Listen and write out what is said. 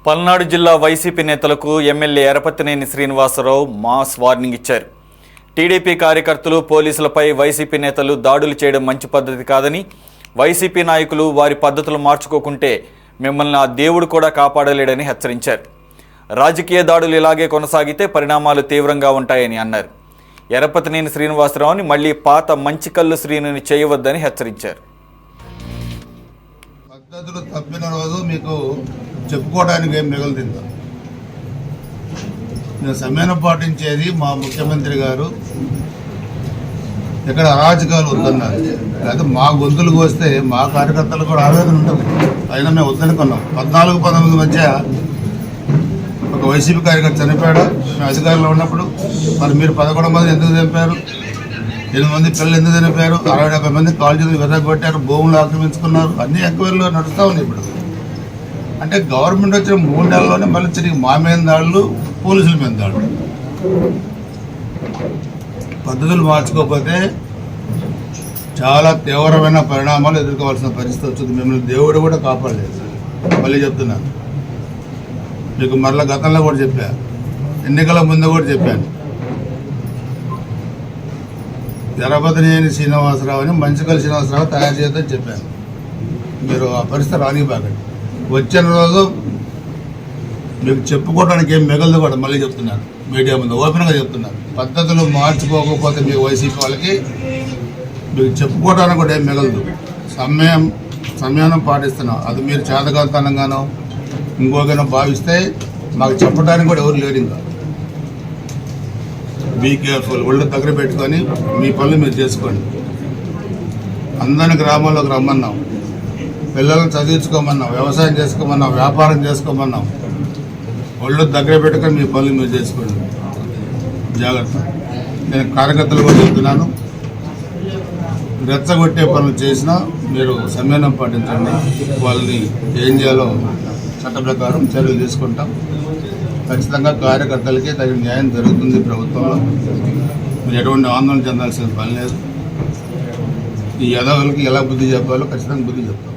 పల్నాడు జిల్లా వైసీపీ నేతలకు MLA Yarapathineni Srinivasarao mass warning ఇచ్చారు. టీడీపీ కార్యకర్తలు పోలీసులపై వైసీపీ నేతలు దాడులు చేయడం మంచి పద్ధతి కాదని, వైసీపీ నాయకులు వారి పద్ధతులు మార్చుకోకుంటే మిమ్మల్ని ఆ దేవుడు కూడా కాపాడలేడని హెచ్చరించారు. రాజకీయ దాడులు ఇలాగే కొనసాగితే పరిణామాలు తీవ్రంగా ఉంటాయని అన్నారు. ఎరపతినేని శ్రీనివాసరావుని మళ్లీ పాత మంచి కళ్ళు శ్రీనుని చేయవద్దని హెచ్చరించారు. పద్ధతులు తప్పిన రోజు మీకు చెప్పుకోవడానికి ఏం మిగలదిందా? నేను సమయాన్ని పాటించేది మా ముఖ్యమంత్రి గారు ఇక్కడ అరాజకాలు వద్దన్నారు. లేదా మా గొంతులకు వస్తే మా కార్యకర్తలు కూడా ఆవేదన ఉంటుంది. అయినా మేము వద్దనుకున్నాం. 14-19 మధ్య ఒక వైసీపీ కార్యకర్త చనిపోయాడు. మేము అధికారంలో ఉన్నప్పుడు మరి మీరు 11 మంది ఎందుకు చంపారు? 8 మంది పిల్లలు ఎందుకు చనిపోయారు? 60-70 మంది కాలేజీలు విరగొట్టారు, భూములు ఆక్రమించుకున్నారు. అన్ని ఎంక్వైరీలో నడుస్తూ ఉన్నాయి. ఇప్పుడు అంటే గవర్నమెంట్ వచ్చిన 3 నెలల్లోనే మళ్ళీ తిరిగి మా మీద దాడులు, పోలీసుల మీద దాడులు. పద్ధతులు మార్చుకోకపోతే చాలా తీవ్రమైన పరిణామాలు ఎదుర్కోవాల్సిన పరిస్థితి వచ్చింది. మిమ్మల్ని దేవుడు కూడా కాపాడలేదు. మళ్ళీ చెప్తున్నాను, మీకు మరలా గతంలో కూడా చెప్పాను, ఎన్నికల ముందు కూడా చెప్పాను. ఎరపతినేని శ్రీనివాసరావుని మంచికల్ శ్రీనివాసరావు తయారు చేద్దని చెప్పాను. మీరు ఆ పరిస్థితి రానివ్వకండి. వచ్చిన రోజు మీకు చెప్పుకోవడానికి ఏం మిగలదు కూడా. మళ్ళీ చెప్తున్నాను, మీడియా ముందు ఓపెన్గా చెప్తున్నాను. పద్ధతులు మార్చుకోకపోతే మీ వైసీపీ వాళ్ళకి మీకు చెప్పుకోవడానికి కూడా ఏం మిగలదు. సమయాన్ని పాటిస్తున్నాం. అది మీరు చేతకాంతనంగానో ఇంకోగానో భావిస్తే మాకు చెప్పడానికి కూడా ఎవరు లేరు. ఇంకా బీ కేర్ఫుల్. ఒళ్ళు దగ్గర పెట్టుకొని మీ పనులు మీరు చేసుకోండి. అందరిని గ్రామాల్లోకి రమ్మన్నాం, పిల్లలను చదివించుకోమన్నాం, వ్యవసాయం చేసుకోమన్నాం, వ్యాపారం చేసుకోమన్నాం. ఒళ్ళు దగ్గర పెట్టుకొని మీ పనులు మీరు చేసుకోండి. జాగ్రత్త. నేను కార్యకర్తలు కూడా చెప్తున్నాను, రెచ్చగొట్టే పనులు చేసినా మీరు సమయం పాటించండి. వాళ్ళని ఏం చేయాలో చట్ట ప్రకారం చర్యలు తీసుకుంటాం. ఖచ్చితంగా కార్యకర్తలకి తగిన న్యాయం జరుగుతుంది ప్రభుత్వంలో. మీరు ఎటువంటి ఆందోళన చెందాల్సిన పని లేదు. ఈ యదవులకి ఎలా బుద్ధి చెప్పాలో ఖచ్చితంగా బుద్ధి చెప్తాం.